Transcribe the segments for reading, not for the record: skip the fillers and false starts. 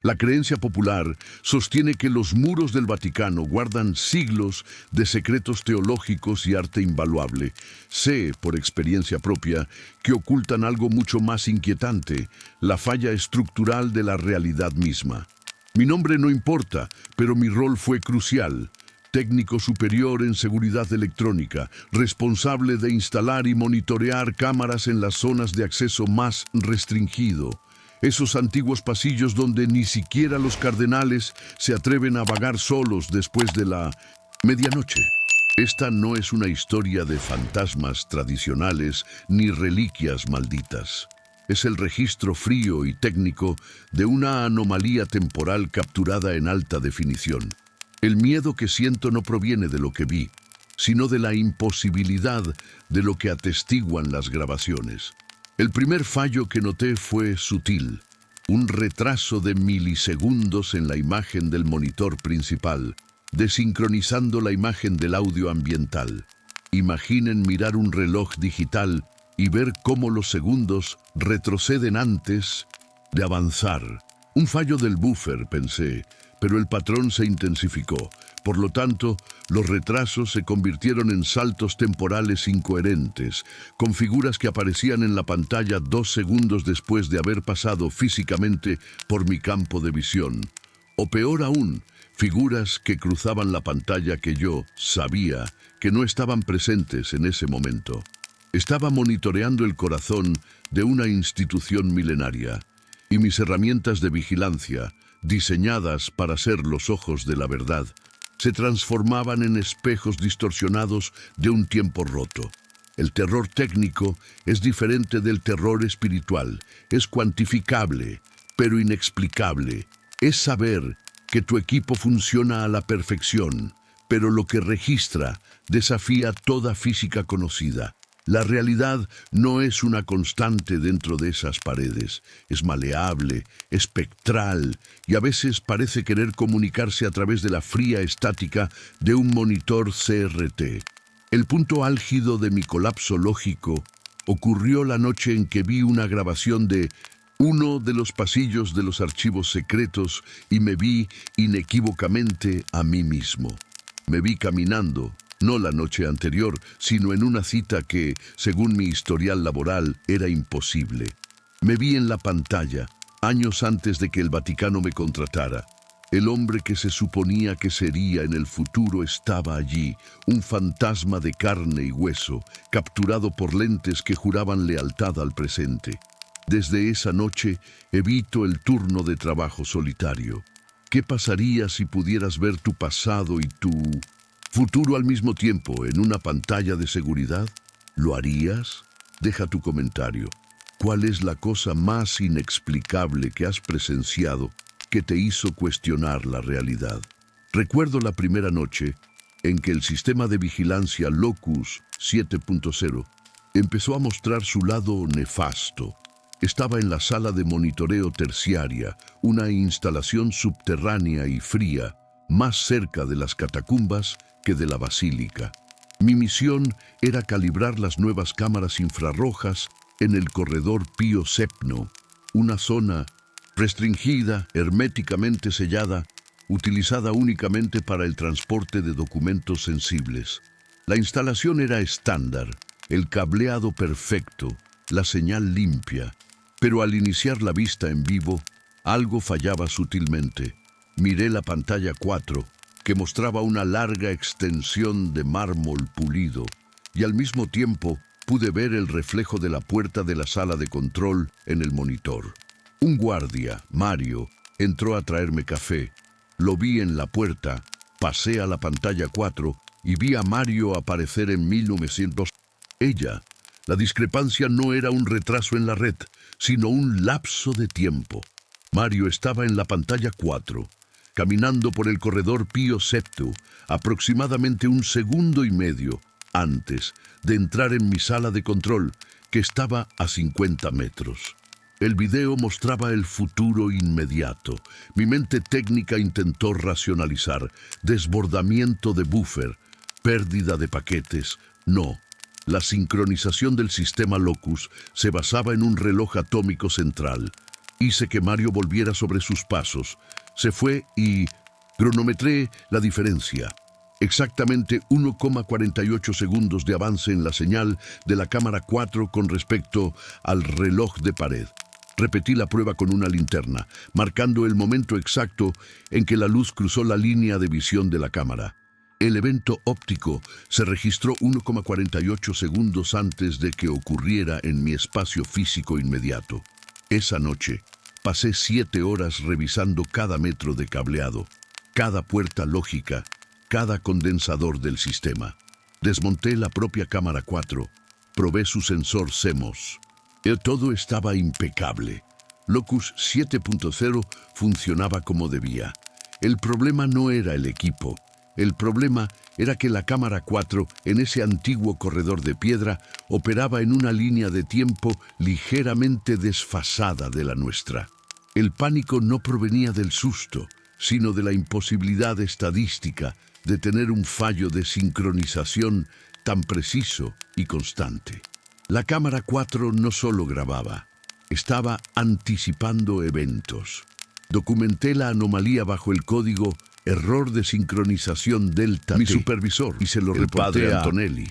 La creencia popular sostiene que los muros del Vaticano guardan siglos de secretos teológicos y arte invaluable. Sé, por experiencia propia, que ocultan algo mucho más inquietante, la falla estructural de la realidad misma. Mi nombre no importa, pero mi rol fue crucial. Técnico superior en seguridad electrónica, responsable de instalar y monitorear cámaras en las zonas de acceso más restringido. Esos antiguos pasillos donde ni siquiera los cardenales se atreven a vagar solos después de la medianoche. Esta no es una historia de fantasmas tradicionales ni reliquias malditas. Es el registro frío y técnico de una anomalía temporal capturada en alta definición. El miedo que siento no proviene de lo que vi, sino de la imposibilidad de lo que atestiguan las grabaciones. El primer fallo que noté fue sutil, un retraso de milisegundos en la imagen del monitor principal, desincronizando la imagen del audio ambiental. Imaginen mirar un reloj digital y ver cómo los segundos retroceden antes de avanzar. Un fallo del buffer, pensé, pero el patrón se intensificó. Por lo tanto, los retrasos se convirtieron en saltos temporales incoherentes, con figuras que aparecían en la pantalla 2 segundos después de haber pasado físicamente por mi campo de visión. O peor aún, figuras que cruzaban la pantalla que yo sabía que no estaban presentes en ese momento. Estaba monitoreando el corazón de una institución milenaria, y mis herramientas de vigilancia, diseñadas para ser los ojos de la verdad, se transformaban en espejos distorsionados de un tiempo roto. El terror técnico es diferente del terror espiritual. Es cuantificable, pero inexplicable. Es saber que tu equipo funciona a la perfección, pero lo que registra desafía toda física conocida. La realidad no es una constante dentro de esas paredes. Es maleable, espectral y a veces parece querer comunicarse a través de la fría estática de un monitor CRT. El punto álgido de mi colapso lógico ocurrió la noche en que vi una grabación de uno de los pasillos de los archivos secretos y me vi inequívocamente a mí mismo. Me vi caminando. No la noche anterior, sino en una cita que, según mi historial laboral, era imposible. Me vi en la pantalla, años antes de que el Vaticano me contratara. El hombre que se suponía que sería en el futuro estaba allí, un fantasma de carne y hueso, capturado por lentes que juraban lealtad al presente. Desde esa noche evito el turno de trabajo solitario. ¿Qué pasaría si pudieras ver tu pasado y tu futuro al mismo tiempo en una pantalla de seguridad? ¿Lo harías? Deja tu comentario. ¿Cuál es la cosa más inexplicable que has presenciado que te hizo cuestionar la realidad? Recuerdo la primera noche en que el sistema de vigilancia Locus 7.0 empezó a mostrar su lado nefasto. Estaba en la sala de monitoreo terciaria, una instalación subterránea y fría, más cerca de las catacumbas que de la basílica. Mi misión era calibrar las nuevas cámaras infrarrojas en el corredor Pío VII, una zona restringida, herméticamente sellada, utilizada únicamente para el transporte de documentos sensibles. La instalación era estándar, el cableado perfecto, la señal limpia, pero al iniciar la vista en vivo, algo fallaba sutilmente. Miré la pantalla 4, que mostraba una larga extensión de mármol pulido, y al mismo tiempo pude ver el reflejo de la puerta de la sala de control en el monitor. Un guardia, Mario, entró a traerme café. Lo vi en la puerta, pasé a la pantalla 4 y vi a Mario aparecer en 1900. La discrepancia no era un retraso en la red, sino un lapso de tiempo. Mario estaba en la pantalla 4, caminando por el corredor Pío VII, aproximadamente 1,5 segundos antes de entrar en mi sala de control, que estaba a 50 metros. El video mostraba el futuro inmediato. Mi mente técnica intentó racionalizar. Desbordamiento de buffer, pérdida de paquetes. No. La sincronización del sistema Locus se basaba en un reloj atómico central. Hice que Mario volviera sobre sus pasos. Se fue y cronometré la diferencia. Exactamente 1,48 segundos de avance en la señal de la cámara 4 con respecto al reloj de pared. Repetí la prueba con una linterna, marcando el momento exacto en que la luz cruzó la línea de visión de la cámara. El evento óptico se registró 1,48 segundos antes de que ocurriera en mi espacio físico inmediato. Esa noche, pasé 7 horas revisando cada metro de cableado, cada puerta lógica, cada condensador del sistema. Desmonté la propia cámara 4, probé su sensor CMOS. Todo estaba impecable. Locus 7.0 funcionaba como debía. El problema no era el equipo. El problema era que la cámara 4, en ese antiguo corredor de piedra, operaba en una línea de tiempo ligeramente desfasada de la nuestra. El pánico no provenía del susto, sino de la imposibilidad estadística de tener un fallo de sincronización tan preciso y constante. La cámara 4 no solo grababa, estaba anticipando eventos. Documenté la anomalía bajo el código error de sincronización delta T. Mi supervisor, y se lo reporté a Antonelli.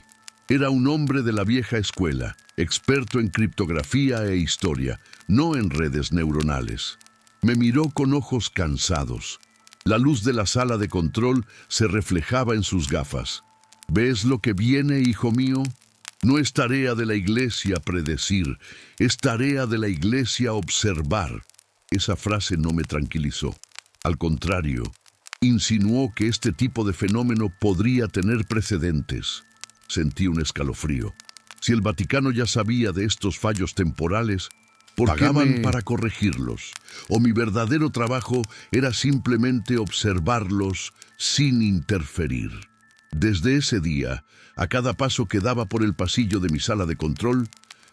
Era un hombre de la vieja escuela, experto en criptografía e historia, no en redes neuronales. Me miró con ojos cansados. La luz de la sala de control se reflejaba en sus gafas. ¿Ves lo que viene, hijo mío? No es tarea de la iglesia predecir, es tarea de la iglesia observar. Esa frase no me tranquilizó. Al contrario, insinuó que este tipo de fenómeno podría tener precedentes. Sentí un escalofrío. Si el Vaticano ya sabía de estos fallos temporales, pagaban para corregirlos, o mi verdadero trabajo era simplemente observarlos sin interferir. Desde ese día, a cada paso que daba por el pasillo de mi sala de control,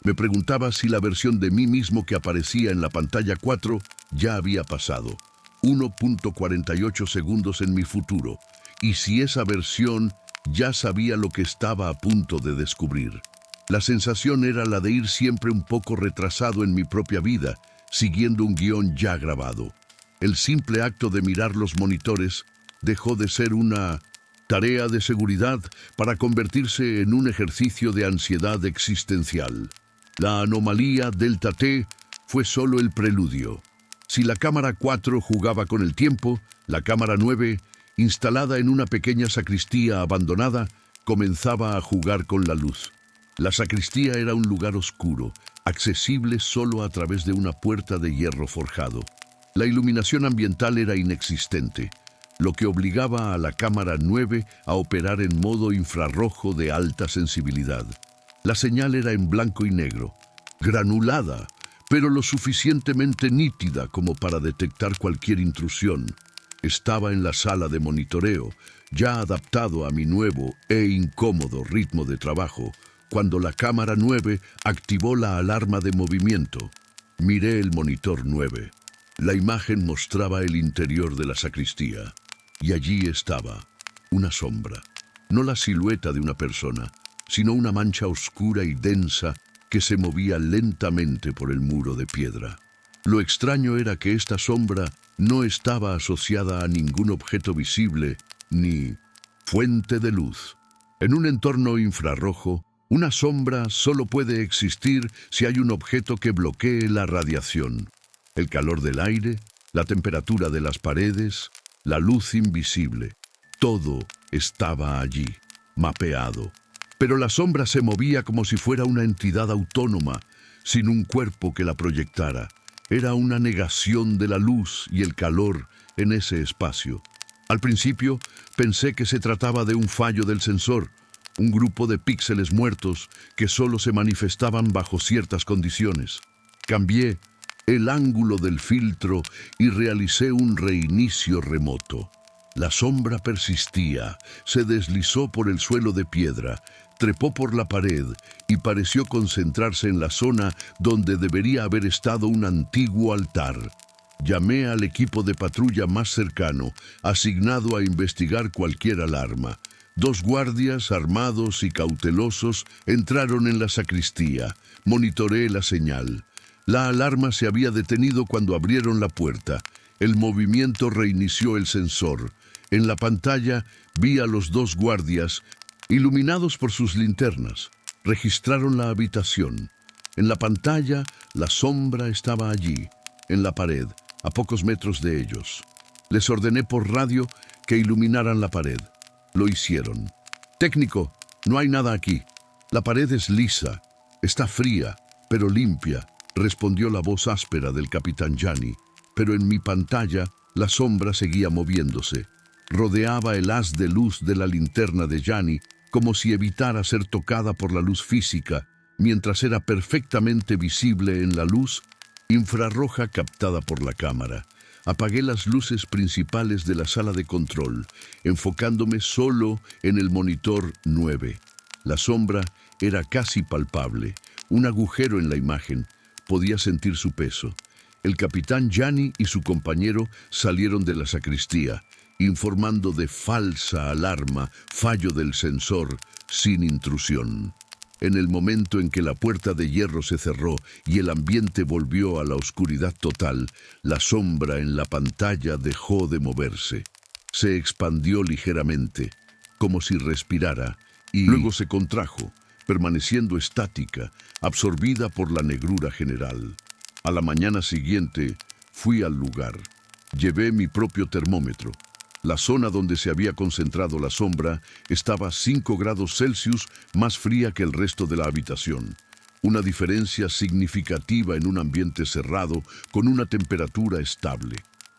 me preguntaba si la versión de mí mismo que aparecía en la pantalla 4 ya había pasado, 1,48 segundos en mi futuro, y si esa versión ya sabía lo que estaba a punto de descubrir. La sensación era la de ir siempre un poco retrasado en mi propia vida, siguiendo un guión ya grabado. El simple acto de mirar los monitores dejó de ser una tarea de seguridad para convertirse en un ejercicio de ansiedad existencial. La anomalía delta T fue solo el preludio. Si la cámara 4 jugaba con el tiempo, la cámara 9, instalada en una pequeña sacristía abandonada, comenzaba a jugar con la luz. La sacristía era un lugar oscuro, accesible solo a través de una puerta de hierro forjado. La iluminación ambiental era inexistente, lo que obligaba a la cámara 9 a operar en modo infrarrojo de alta sensibilidad. La señal era en blanco y negro, granulada, pero lo suficientemente nítida como para detectar cualquier intrusión. Estaba en la sala de monitoreo, ya adaptado a mi nuevo e incómodo ritmo de trabajo, cuando la cámara 9 activó la alarma de movimiento. Miré el monitor 9. La imagen mostraba el interior de la sacristía, y allí estaba, una sombra. No la silueta de una persona, sino una mancha oscura y densa que se movía lentamente por el muro de piedra. Lo extraño era que esta sombra no estaba asociada a ningún objeto visible ni fuente de luz. En un entorno infrarrojo, una sombra solo puede existir si hay un objeto que bloquee la radiación. El calor del aire, la temperatura de las paredes, la luz invisible. Todo estaba allí, mapeado. Pero la sombra se movía como si fuera una entidad autónoma, sin un cuerpo que la proyectara. Era una negación de la luz y el calor en ese espacio. Al principio pensé que se trataba de un fallo del sensor, un grupo de píxeles muertos que solo se manifestaban bajo ciertas condiciones. Cambié el ángulo del filtro y realicé un reinicio remoto. La sombra persistía, se deslizó por el suelo de piedra, trepó por la pared y pareció concentrarse en la zona donde debería haber estado un antiguo altar. Llamé al equipo de patrulla más cercano, asignado a investigar cualquier alarma. 2 guardias, armados y cautelosos, entraron en la sacristía. Monitoreé la señal. La alarma se había detenido cuando abrieron la puerta. El movimiento reinició el sensor. En la pantalla vi a los dos guardias, iluminados por sus linternas. Registraron la habitación. En la pantalla, la sombra estaba allí, en la pared, a pocos metros de ellos. Les ordené por radio que iluminaran la pared. Lo hicieron. «Técnico, no hay nada aquí. La pared es lisa, está fría, pero limpia», respondió la voz áspera del capitán Janney. Pero en mi pantalla, la sombra seguía moviéndose. Rodeaba el haz de luz de la linterna de Janney, como si evitara ser tocada por la luz física, mientras era perfectamente visible en la luz infrarroja captada por la cámara. Apagué las luces principales de la sala de control, enfocándome solo en el monitor 9. La sombra era casi palpable, un agujero en la imagen. Podía sentir su peso. El capitán Janney y su compañero salieron de la sacristía, informando de falsa alarma, fallo del sensor, sin intrusión. En el momento en que la puerta de hierro se cerró y el ambiente volvió a la oscuridad total, la sombra en la pantalla dejó de moverse. Se expandió ligeramente, como si respirara, y luego se contrajo, permaneciendo estática, absorbida por la negrura general. A la mañana siguiente, fui al lugar. Llevé mi propio termómetro. La zona donde se había concentrado la sombra estaba a 5 grados Celsius más fría que el resto de la habitación. Una diferencia significativa en un ambiente cerrado con una temperatura estable.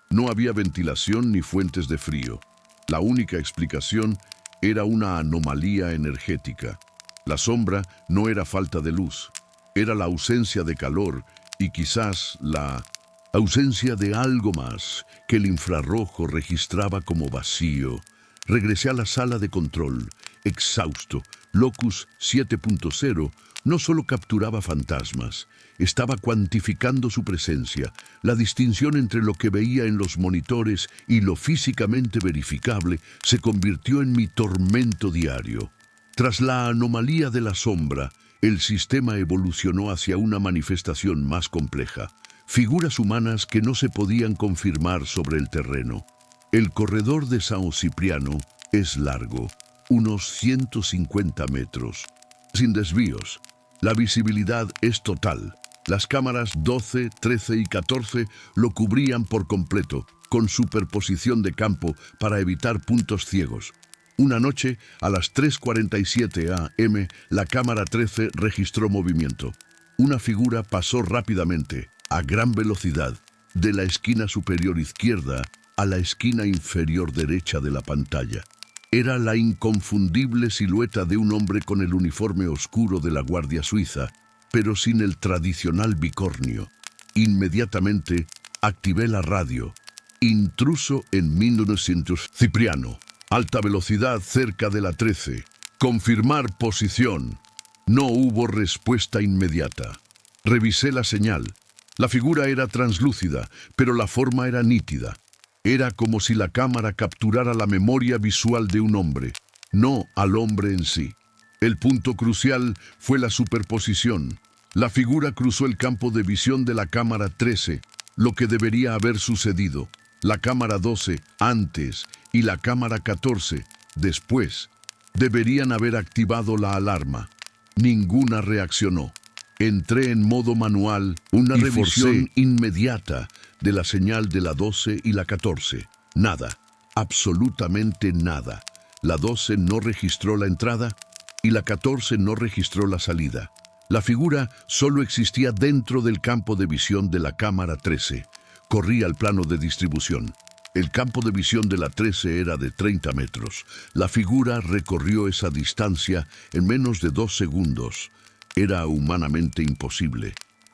No había ventilación ni fuentes de frío. La única explicación era una anomalía energética. La sombra no era falta de luz, era la ausencia de calor y quizás la ausencia de algo más que el infrarrojo registraba como vacío. Regresé a la sala de control, exhausto. Locus 7.0 no solo capturaba fantasmas, estaba cuantificando su presencia. La distinción entre lo que veía en los monitores y lo físicamente verificable se convirtió en mi tormento diario. Tras la anomalía de la sombra, el sistema evolucionó hacia una manifestación más compleja. Figuras humanas que no se podían confirmar sobre el terreno. El corredor de San Cipriano es largo, unos 150 metros, sin desvíos. La visibilidad es total. Las cámaras 12, 13 y 14 lo cubrían por completo, con superposición de campo para evitar puntos ciegos. Una noche, a las 3:47 am, la cámara 13 registró movimiento. Una figura pasó rápidamente, a gran velocidad, de la esquina superior izquierda a la esquina inferior derecha de la pantalla. Era la inconfundible silueta de un hombre con el uniforme oscuro de la Guardia Suiza, pero sin el tradicional bicornio. Inmediatamente activé la radio. Intruso en 1900. Cipriano. Alta velocidad cerca de la 13. Confirmar posición. No hubo respuesta inmediata. Revisé la señal. La figura era translúcida, pero la forma era nítida. Era como si la cámara capturara la memoria visual de un hombre, no al hombre en sí. El punto crucial fue la superposición. La figura cruzó el campo de visión de la cámara 13, lo que debería haber sucedido. La cámara 12, antes, y la cámara 14, después, deberían haber activado la alarma. Ninguna reaccionó. Entré en modo manual, una revisión inmediata de la señal de la 12 y la 14. Nada, absolutamente nada. La 12 no registró la entrada y la 14 no registró la salida. La figura solo existía dentro del campo de visión de la cámara 13. Corrí al plano de distribución. El campo de visión de la 13 era de 30 metros. La figura recorrió esa distancia en menos de 2 segundos. Era humanamente imposible.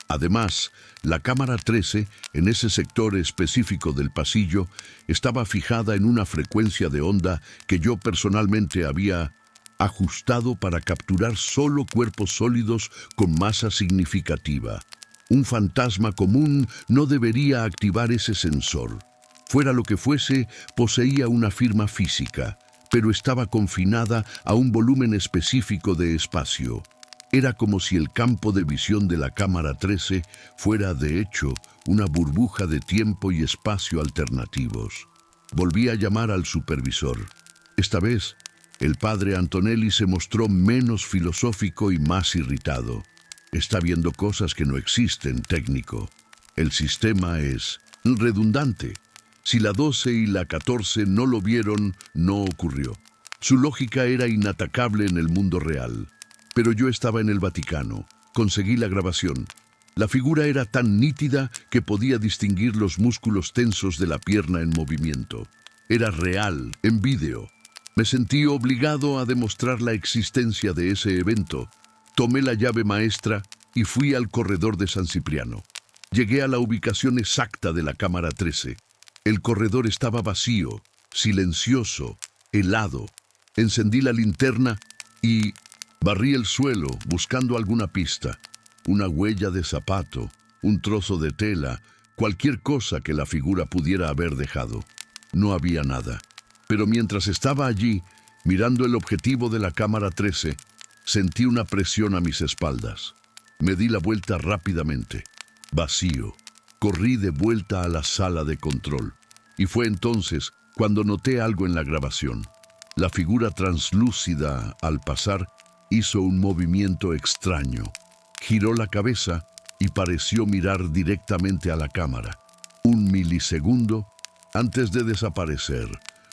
Además, la cámara 13, en ese sector específico del pasillo, estaba fijada en una frecuencia de onda que yo personalmente había ajustado para capturar solo cuerpos sólidos con masa significativa. Un fantasma común no debería activar ese sensor. Fuera lo que fuese, poseía una firma física, pero estaba confinada a un volumen específico de espacio. Era como si el campo de visión de la cámara 13 fuera, de hecho, una burbuja de tiempo y espacio alternativos. Volví a llamar al supervisor. Esta vez, el padre Antonelli se mostró menos filosófico y más irritado. Está viendo cosas que no existen, técnico. El sistema es redundante. Si la 12 y la 14 no lo vieron, no ocurrió. Su lógica era inatacable en el mundo real. Pero yo estaba en el Vaticano. Conseguí la grabación. La figura era tan nítida que podía distinguir los músculos tensos de la pierna en movimiento. Era real, en vídeo. Me sentí obligado a demostrar la existencia de ese evento. Tomé la llave maestra y fui al corredor de San Cipriano. Llegué a la ubicación exacta de la cámara 13. El corredor estaba vacío, silencioso, helado. Encendí la linterna y barrí el suelo buscando alguna pista. Una huella de zapato, un trozo de tela, cualquier cosa que la figura pudiera haber dejado. No había nada. Pero mientras estaba allí, mirando el objetivo de la cámara 13, sentí una presión a mis espaldas. Me di la vuelta rápidamente. Vacío. Corrí de vuelta a la sala de control. Y fue entonces cuando noté algo en la grabación. La figura translúcida, al pasar, hizo un movimiento extraño. Giró la cabeza y pareció mirar directamente a la cámara. Un milisegundo antes de desaparecer.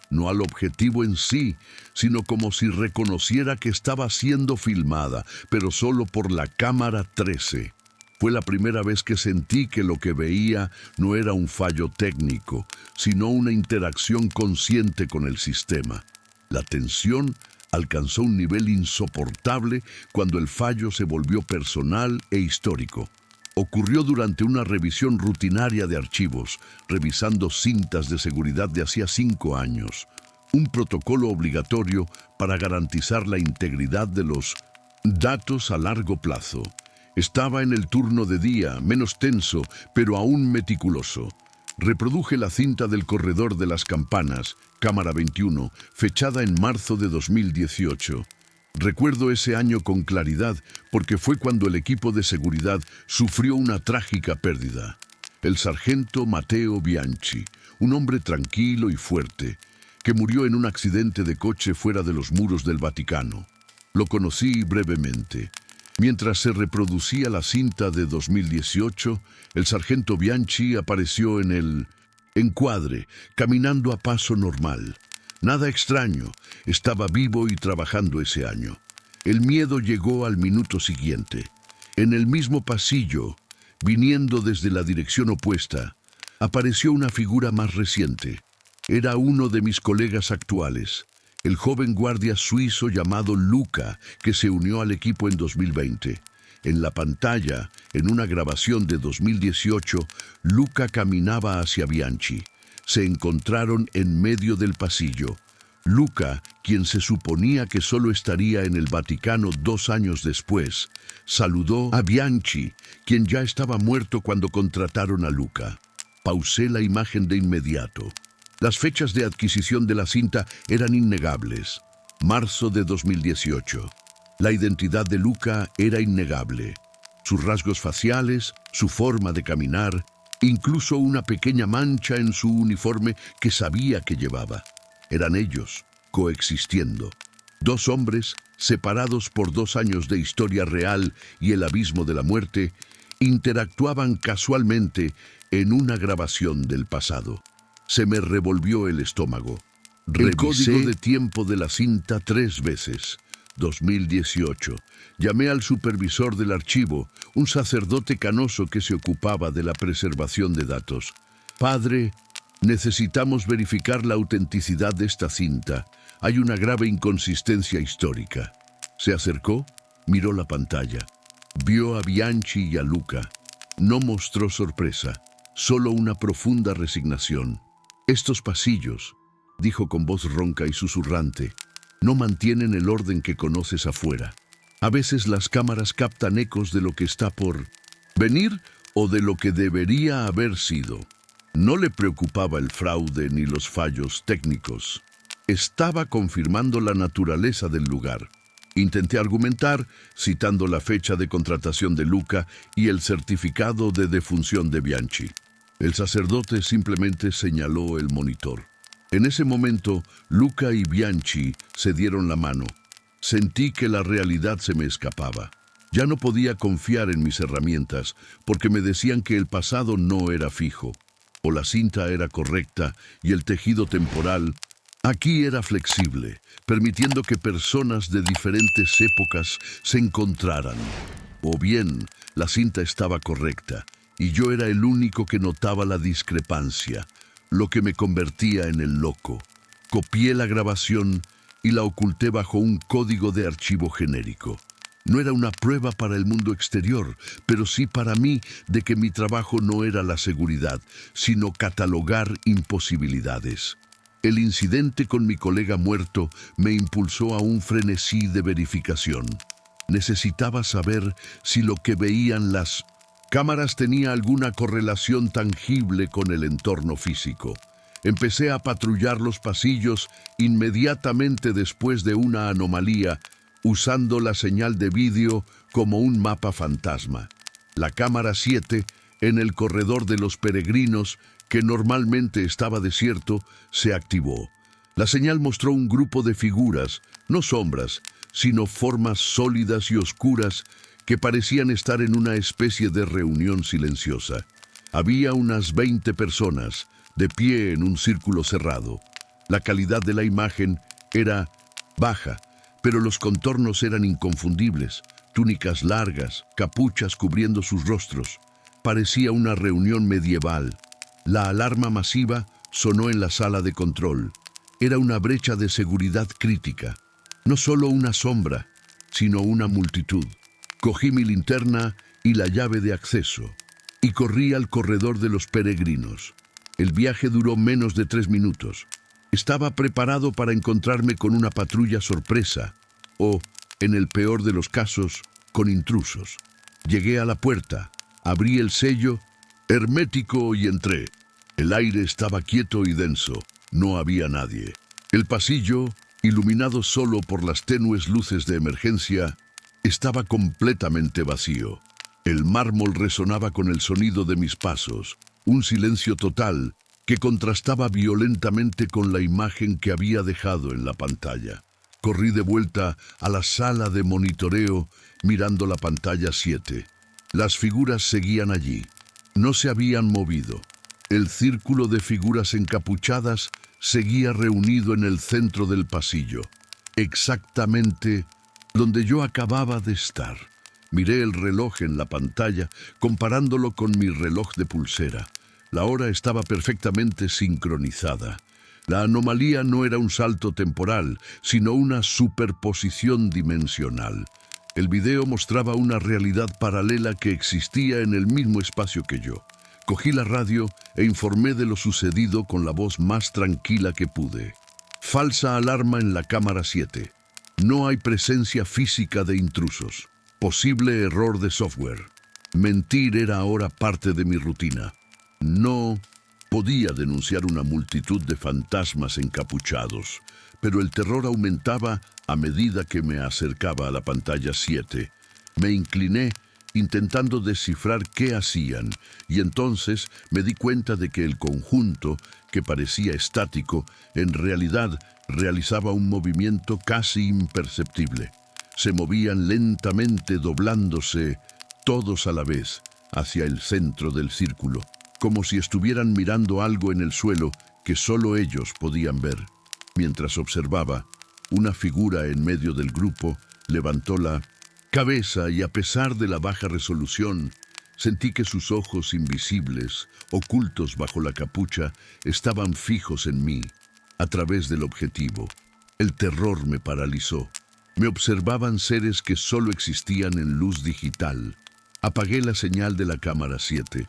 No al objetivo en sí, sino como si reconociera que estaba siendo filmada, pero solo por la cámara 13. Fue la primera vez que sentí que lo que veía no era un fallo técnico, sino una interacción consciente con el sistema. La tensión alcanzó un nivel insoportable cuando el fallo se volvió personal e histórico. Ocurrió durante una revisión rutinaria de archivos, revisando cintas de seguridad de hacía 5 años. Un protocolo obligatorio para garantizar la integridad de los datos a largo plazo. Estaba en el turno de día, menos tenso, pero aún meticuloso. Reproduje la cinta del corredor de las campanas, cámara 21, fechada en marzo de 2018. Recuerdo ese año con claridad porque fue cuando el equipo de seguridad sufrió una trágica pérdida. El sargento Matteo Bianchi, un hombre tranquilo y fuerte, que murió en un accidente de coche fuera de los muros del Vaticano. Lo conocí brevemente. Mientras se reproducía la cinta de 2018, el sargento Bianchi apareció en el encuadre, caminando a paso normal. Nada extraño, estaba vivo y trabajando ese año. El miedo llegó al minuto siguiente. En el mismo pasillo, viniendo desde la dirección opuesta, apareció una figura más reciente. Era uno de mis colegas actuales, el joven guardia suizo llamado Luca, que se unió al equipo en 2020. En la pantalla, en una grabación de 2018, Luca caminaba hacia Bianchi. Se encontraron en medio del pasillo. Luca, quien se suponía que solo estaría en el Vaticano 2 años después, saludó a Bianchi, quien ya estaba muerto cuando contrataron a Luca. Pausé la imagen de inmediato. Las fechas de adquisición de la cinta eran innegables. Marzo de 2018. La identidad de Luca era innegable. Sus rasgos faciales, su forma de caminar, incluso una pequeña mancha en su uniforme que sabía que llevaba. Eran ellos, coexistiendo. 2 hombres, separados por 2 años de historia real y el abismo de la muerte, interactuaban casualmente en una grabación del pasado. Se me revolvió el estómago. Revisé el código de tiempo de la cinta 3 veces. 2018. Llamé al supervisor del archivo, un sacerdote canoso que se ocupaba de la preservación de datos. Padre, necesitamos verificar la autenticidad de esta cinta. Hay una grave inconsistencia histórica. Se acercó, miró la pantalla. Vio a Bianchi y a Luca. No mostró sorpresa, solo una profunda resignación. Estos pasillos, dijo con voz ronca y susurrante, no mantienen el orden que conoces afuera. A veces las cámaras captan ecos de lo que está por venir o de lo que debería haber sido. No le preocupaba el fraude ni los fallos técnicos. Estaba confirmando la naturaleza del lugar. Intenté argumentar, citando la fecha de contratación de Luca y el certificado de defunción de Bianchi. El sacerdote simplemente señaló el monitor. En ese momento, Luca y Bianchi se dieron la mano. Sentí que la realidad se me escapaba. Ya no podía confiar en mis herramientas, porque me decían que el pasado no era fijo, o la cinta era correcta y el tejido temporal aquí era flexible, permitiendo que personas de diferentes épocas se encontraran. O bien, la cinta estaba correcta, y yo era el único que notaba la discrepancia, lo que me convertía en el loco. Copié la grabación y la oculté bajo un código de archivo genérico. No era una prueba para el mundo exterior, pero sí para mí de que mi trabajo no era la seguridad, sino catalogar imposibilidades. El incidente con mi colega muerto me impulsó a un frenesí de verificación. Necesitaba saber si lo que veían las cámaras tenía alguna correlación tangible con el entorno físico. Empecé a patrullar los pasillos inmediatamente después de una anomalía, usando la señal de vídeo como un mapa fantasma. La cámara 7, en el corredor de los peregrinos, que normalmente estaba desierto, se activó. La señal mostró un grupo de figuras, no sombras, sino formas sólidas y oscuras que parecían estar en una especie de reunión silenciosa. Había unas 20 personas, de pie en un círculo cerrado. La calidad de la imagen era baja, pero los contornos eran inconfundibles. Túnicas largas, capuchas cubriendo sus rostros. Parecía una reunión medieval. La alarma masiva sonó en la sala de control. Era una brecha de seguridad crítica. No solo una sombra, sino una multitud. Cogí mi linterna y la llave de acceso, y corrí al corredor de los peregrinos. El viaje duró menos de 3 minutos. Estaba preparado para encontrarme con una patrulla sorpresa, o, en el peor de los casos, con intrusos. Llegué a la puerta, abrí el sello, hermético, y entré. El aire estaba quieto y denso. No había nadie. El pasillo, iluminado solo por las tenues luces de emergencia, estaba completamente vacío. El mármol resonaba con el sonido de mis pasos, un silencio total que contrastaba violentamente con la imagen que había dejado en la pantalla. Corrí de vuelta a la sala de monitoreo mirando la pantalla 7. Las figuras seguían allí. No se habían movido. El círculo de figuras encapuchadas seguía reunido en el centro del pasillo, exactamente donde yo acababa de estar. Miré el reloj en la pantalla, comparándolo con mi reloj de pulsera. La hora estaba perfectamente sincronizada. La anomalía no era un salto temporal, sino una superposición dimensional. El video mostraba una realidad paralela que existía en el mismo espacio que yo. Cogí la radio e informé de lo sucedido con la voz más tranquila que pude. Falsa alarma en la cámara 7. No hay presencia física de intrusos. Posible error de software. Mentir era ahora parte de mi rutina. No podía denunciar una multitud de fantasmas encapuchados, pero el terror aumentaba a medida que me acercaba a la pantalla 7. Me incliné intentando descifrar qué hacían, y entonces me di cuenta de que el conjunto, que parecía estático, en realidad realizaba un movimiento casi imperceptible. Se movían lentamente, doblándose, todos a la vez, hacia el centro del círculo, como si estuvieran mirando algo en el suelo que solo ellos podían ver. Mientras observaba, una figura en medio del grupo levantó la cabeza y, a pesar de la baja resolución, sentí que sus ojos invisibles, ocultos bajo la capucha, estaban fijos en mí, a través del objetivo. El terror me paralizó. Me observaban seres que solo existían en luz digital. Apagué la señal de la cámara 7.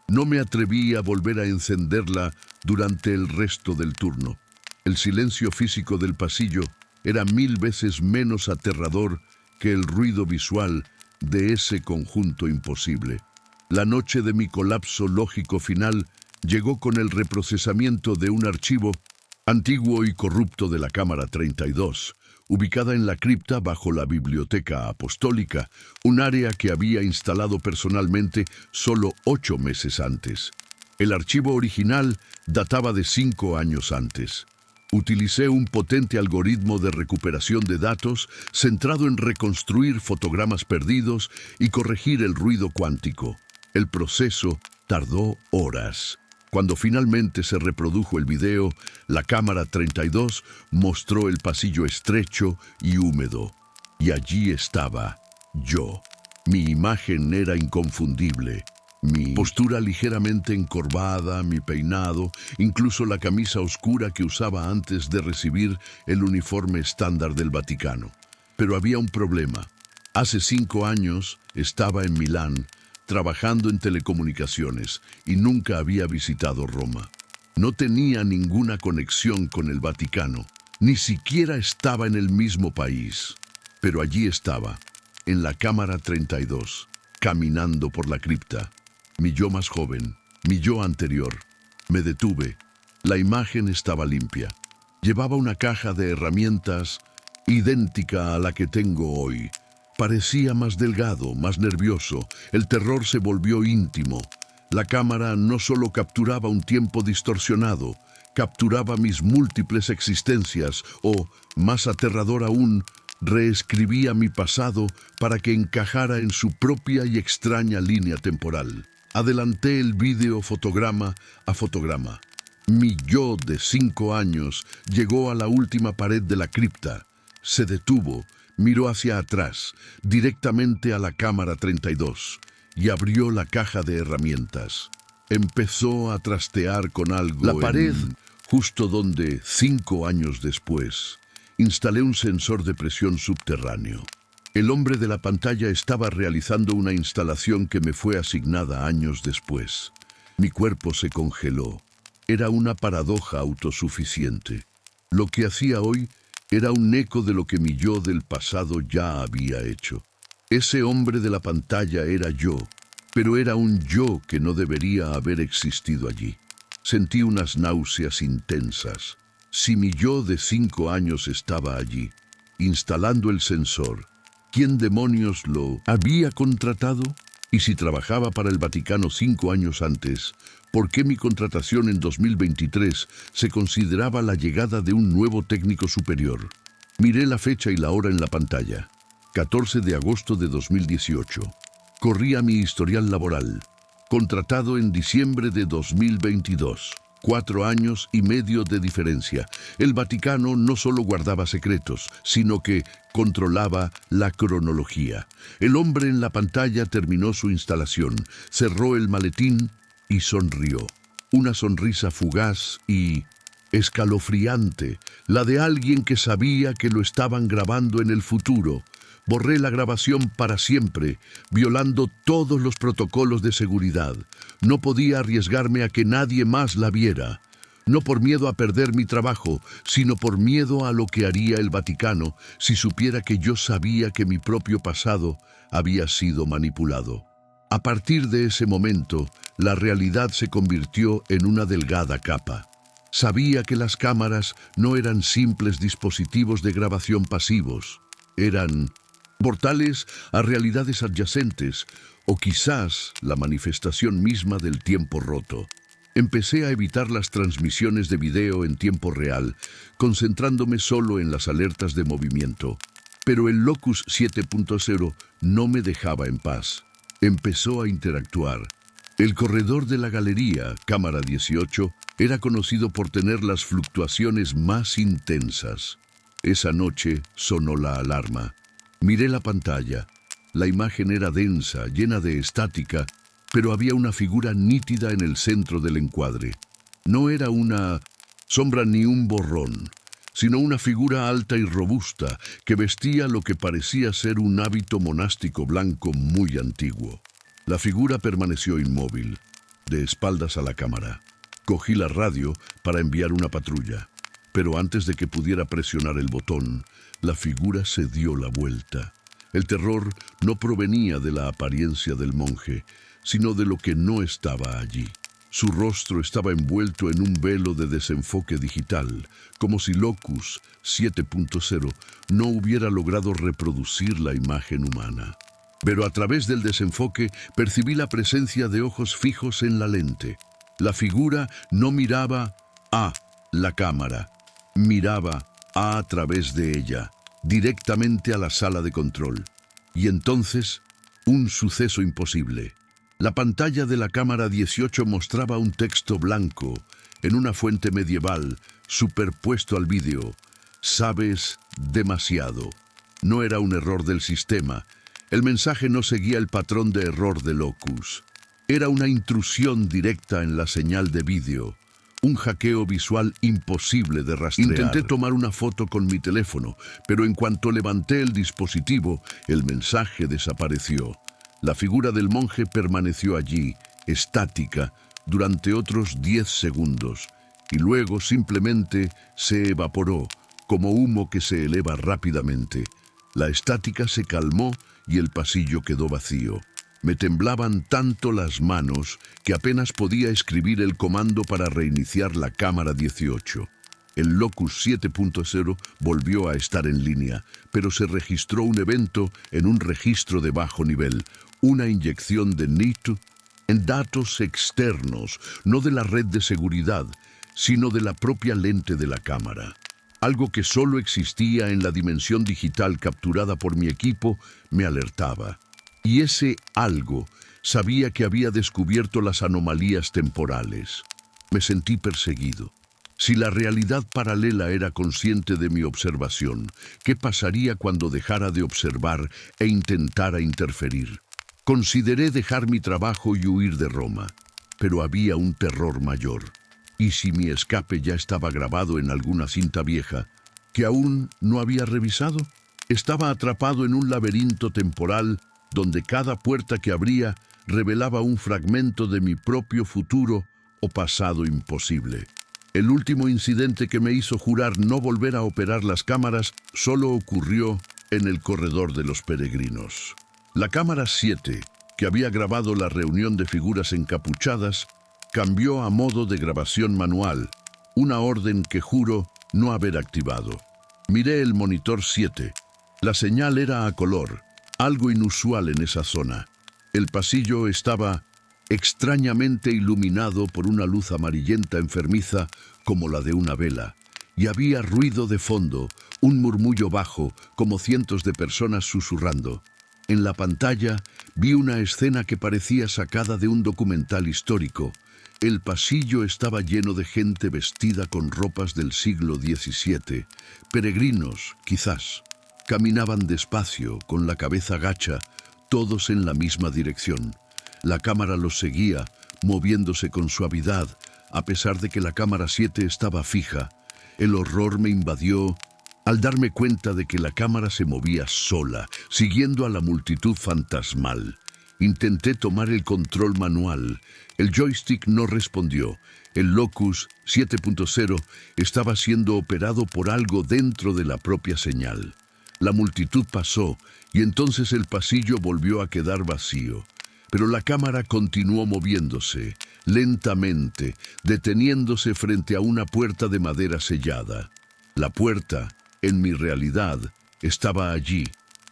No me atreví a volver a encenderla durante el resto del turno. El silencio físico del pasillo era 1000 veces menos aterrador que el ruido visual de ese conjunto imposible. La noche de mi colapso lógico final llegó con el reprocesamiento de un archivo antiguo y corrupto de la cámara 32, ubicada en la cripta bajo la Biblioteca Apostólica, un área que había instalado personalmente solo 8 meses antes. El archivo original databa de 5 años antes. Utilicé un potente algoritmo de recuperación de datos centrado en reconstruir fotogramas perdidos y corregir el ruido cuántico. El proceso tardó horas. Cuando finalmente se reprodujo el video, la cámara 32 mostró el pasillo estrecho y húmedo. Y allí estaba yo. Mi imagen era inconfundible. Mi postura ligeramente encorvada, mi peinado, incluso la camisa oscura que usaba antes de recibir el uniforme estándar del Vaticano. Pero había un problema. Hace 5 años estaba en Milán, trabajando en telecomunicaciones, y nunca había visitado Roma. No tenía ninguna conexión con el Vaticano, ni siquiera estaba en el mismo país. Pero allí estaba, en la cámara 32, caminando por la cripta. Mi yo más joven, mi yo anterior. Me detuve. La imagen estaba limpia. Llevaba una caja de herramientas idéntica a la que tengo hoy. Parecía más delgado, más nervioso. El terror se volvió íntimo. La cámara no solo capturaba un tiempo distorsionado, capturaba mis múltiples existencias o, más aterrador aún, reescribía mi pasado para que encajara en su propia y extraña línea temporal. Adelanté el vídeo fotograma a fotograma. Mi yo de 5 años llegó a la última pared de la cripta. Se detuvo, miró hacia atrás, directamente a la cámara 32, y abrió la caja de herramientas. Empezó a trastear con algo. La pared, justo donde, 5 años después, instalé un sensor de presión subterráneo. El hombre de la pantalla estaba realizando una instalación que me fue asignada años después. Mi cuerpo se congeló. Era una paradoja autosuficiente. Lo que hacía hoy era un eco de lo que mi yo del pasado ya había hecho. Ese hombre de la pantalla era yo, pero era un yo que no debería haber existido allí. Sentí unas náuseas intensas. Si mi yo de 5 años estaba allí, instalando el sensor, ¿quién demonios lo había contratado? Y si trabajaba para el Vaticano 5 años antes, ¿por qué mi contratación en 2023 se consideraba la llegada de un nuevo técnico superior? Miré la fecha y la hora en la pantalla. 14 de agosto de 2018. Corría mi historial laboral. Contratado en diciembre de 2022. 4 años y medio de diferencia. El Vaticano no solo guardaba secretos, sino que controlaba la cronología. El hombre en la pantalla terminó su instalación, cerró el maletín y sonrió. Una sonrisa fugaz y escalofriante, la de alguien que sabía que lo estaban grabando en el futuro. Borré la grabación para siempre, violando todos los protocolos de seguridad. No podía arriesgarme a que nadie más la viera. No por miedo a perder mi trabajo, sino por miedo a lo que haría el Vaticano si supiera que yo sabía que mi propio pasado había sido manipulado. A partir de ese momento, la realidad se convirtió en una delgada capa. Sabía que las cámaras no eran simples dispositivos de grabación pasivos. Eran portales a realidades adyacentes, o quizás la manifestación misma del tiempo roto. Empecé a evitar las transmisiones de video en tiempo real, concentrándome solo en las alertas de movimiento. Pero el Locus 7.0 no me dejaba en paz. Empezó a interactuar. El corredor de la galería, cámara 18, era conocido por tener las fluctuaciones más intensas. Esa noche sonó la alarma. Miré la pantalla. La imagen era densa, llena de estática, pero había una figura nítida en el centro del encuadre. No era una sombra ni un borrón, sino una figura alta y robusta que vestía lo que parecía ser un hábito monástico blanco muy antiguo. La figura permaneció inmóvil, de espaldas a la cámara. Cogí la radio para enviar una patrulla, pero antes de que pudiera presionar el botón, la figura se dio la vuelta. El terror no provenía de la apariencia del monje, sino de lo que no estaba allí. Su rostro estaba envuelto en un velo de desenfoque digital, como si Locus 7.0 no hubiera logrado reproducir la imagen humana. Pero a través del desenfoque percibí la presencia de ojos fijos en la lente. La figura no miraba a la cámara, miraba a través de ella, directamente a la sala de control. Y entonces, un suceso imposible. La pantalla de la cámara 18 mostraba un texto blanco en una fuente medieval superpuesto al vídeo. Sabes demasiado. No era un error del sistema. El mensaje no seguía el patrón de error de Locus. Era una intrusión directa en la señal de vídeo. Un hackeo visual imposible de rastrear. Intenté tomar una foto con mi teléfono, pero en cuanto levanté el dispositivo, el mensaje desapareció. La figura del monje permaneció allí, estática, durante otros 10 segundos, y luego simplemente se evaporó, como humo que se eleva rápidamente. La estática se calmó y el pasillo quedó vacío. Me temblaban tanto las manos que apenas podía escribir el comando para reiniciar la cámara 18. El Locus 7.0 volvió a estar en línea, pero se registró un evento en un registro de bajo nivel, una inyección de NIT en datos externos, no de la red de seguridad, sino de la propia lente de la cámara. Algo que solo existía en la dimensión digital capturada por mi equipo me alertaba. Y ese algo sabía que había descubierto las anomalías temporales. Me sentí perseguido. Si la realidad paralela era consciente de mi observación, ¿qué pasaría cuando dejara de observar e intentara interferir? Consideré dejar mi trabajo y huir de Roma, pero había un terror mayor. ¿Y si mi escape ya estaba grabado en alguna cinta vieja que aún no había revisado? Estaba atrapado en un laberinto temporal donde cada puerta que abría revelaba un fragmento de mi propio futuro o pasado imposible. El último incidente que me hizo jurar no volver a operar las cámaras solo ocurrió en el corredor de los peregrinos. La cámara 7, que había grabado la reunión de figuras encapuchadas, cambió a modo de grabación manual, una orden que juro no haber activado. Miré el monitor 7. La señal era a color, algo inusual en esa zona. El pasillo estaba extrañamente iluminado por una luz amarillenta enfermiza como la de una vela, y había ruido de fondo, un murmullo bajo, como cientos de personas susurrando. En la pantalla vi una escena que parecía sacada de un documental histórico. El pasillo estaba lleno de gente vestida con ropas del siglo XVII, peregrinos, quizás. Caminaban despacio, con la cabeza gacha, todos en la misma dirección. La cámara los seguía, moviéndose con suavidad, a pesar de que la cámara 7 estaba fija. El horror me invadió al darme cuenta de que la cámara se movía sola, siguiendo a la multitud fantasmal. Intenté tomar el control manual. El joystick no respondió. El Locus 7.0 estaba siendo operado por algo dentro de la propia señal. La multitud pasó y entonces el pasillo volvió a quedar vacío. Pero la cámara continuó moviéndose, lentamente, deteniéndose frente a una puerta de madera sellada. La puerta, en mi realidad, estaba allí,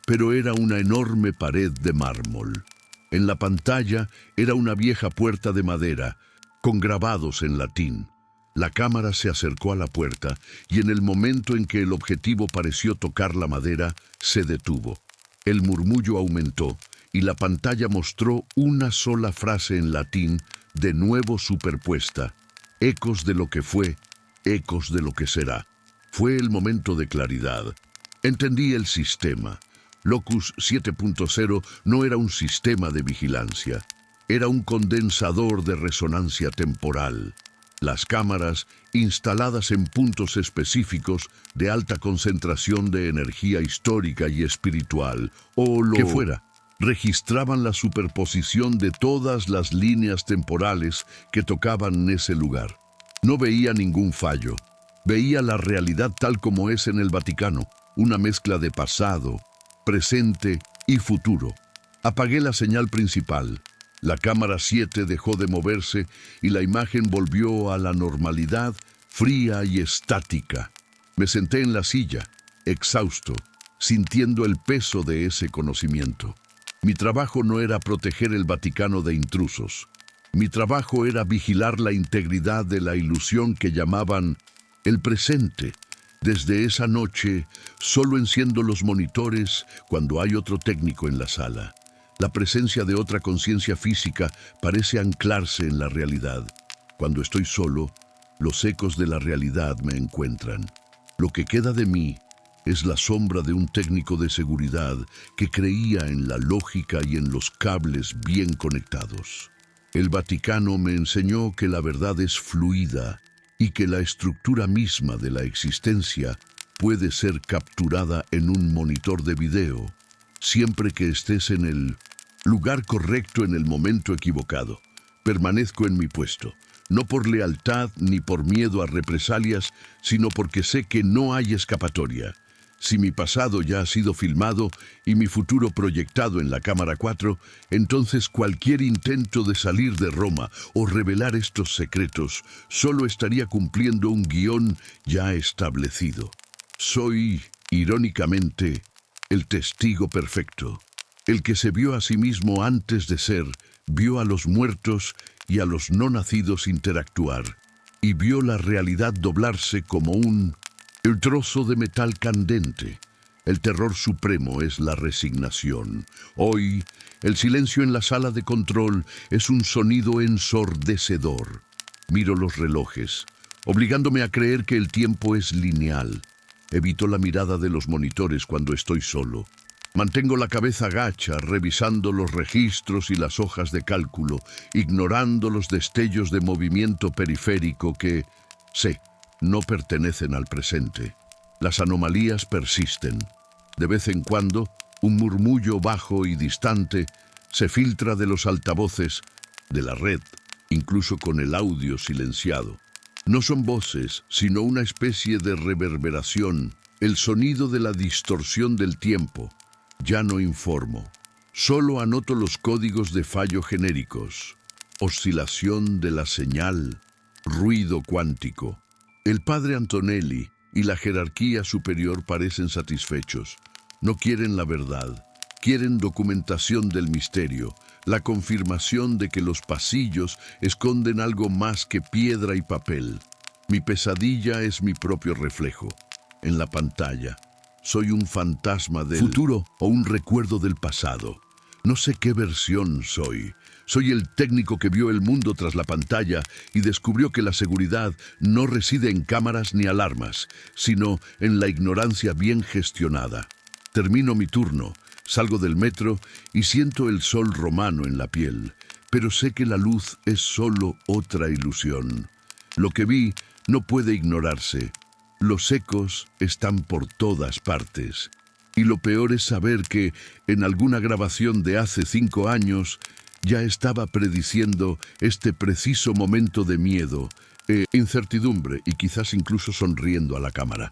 pero era una enorme pared de mármol. En la pantalla era una vieja puerta de madera, con grabados en latín. La cámara se acercó a la puerta y en el momento en que el objetivo pareció tocar la madera, se detuvo. El murmullo aumentó y la pantalla mostró una sola frase en latín, de nuevo superpuesta. Ecos de lo que fue, ecos de lo que será. Fue el momento de claridad. Entendí el sistema. Locus 7.0 no era un sistema de vigilancia. Era un condensador de resonancia temporal. Las cámaras, instaladas en puntos específicos de alta concentración de energía histórica y espiritual, o lo que fuera, registraban la superposición de todas las líneas temporales que tocaban ese lugar. No veía ningún fallo. Veía la realidad tal como es en el Vaticano, una mezcla de pasado, presente y futuro. Apagué la señal principal. La cámara 7 dejó de moverse y la imagen volvió a la normalidad, fría y estática. Me senté en la silla, exhausto, sintiendo el peso de ese conocimiento. Mi trabajo no era proteger el Vaticano de intrusos. Mi trabajo era vigilar la integridad de la ilusión que llamaban el presente. Desde esa noche, solo enciendo los monitores cuando hay otro técnico en la sala. La presencia de otra conciencia física parece anclarse en la realidad. Cuando estoy solo, los ecos de la realidad me encuentran. Lo que queda de mí es la sombra de un técnico de seguridad que creía en la lógica y en los cables bien conectados. El Vaticano me enseñó que la verdad es fluida y que la estructura misma de la existencia puede ser capturada en un monitor de video, siempre que estés en el lugar correcto en el momento equivocado. Permanezco en mi puesto, no por lealtad ni por miedo a represalias, sino porque sé que no hay escapatoria. Si mi pasado ya ha sido filmado y mi futuro proyectado en la cámara 4, entonces cualquier intento de salir de Roma o revelar estos secretos solo estaría cumpliendo un guión ya establecido. Soy, irónicamente, el testigo perfecto. El que se vio a sí mismo antes de ser, vio a los muertos y a los no nacidos interactuar, y vio la realidad doblarse como el trozo de metal candente. El terror supremo es la resignación. Hoy, el silencio en la sala de control es un sonido ensordecedor. Miro los relojes, obligándome a creer que el tiempo es lineal. Evito la mirada de los monitores cuando estoy solo. Mantengo la cabeza gacha, revisando los registros y las hojas de cálculo, ignorando los destellos de movimiento periférico que, sé, no pertenecen al presente. Las anomalías persisten. De vez en cuando, un murmullo bajo y distante se filtra de los altavoces de la red, incluso con el audio silenciado. No son voces, sino una especie de reverberación, el sonido de la distorsión del tiempo. Ya no informo, solo anoto los códigos de fallo genéricos, oscilación de la señal, ruido cuántico. El padre Antonelli y la jerarquía superior parecen satisfechos. No quieren la verdad, quieren documentación del misterio, la confirmación de que los pasillos esconden algo más que piedra y papel. Mi pesadilla es mi propio reflejo, en la pantalla. Soy un fantasma del futuro o un recuerdo del pasado. No sé qué versión soy. Soy el técnico que vio el mundo tras la pantalla y descubrió que la seguridad no reside en cámaras ni alarmas, sino en la ignorancia bien gestionada. Termino mi turno, salgo del metro y siento el sol romano en la piel, pero sé que la luz es solo otra ilusión. Lo que vi no puede ignorarse. Los ecos están por todas partes. Y lo peor es saber que, en alguna grabación de hace 5 años, ya estaba prediciendo este preciso momento de miedo, incertidumbre y quizás incluso sonriendo a la cámara.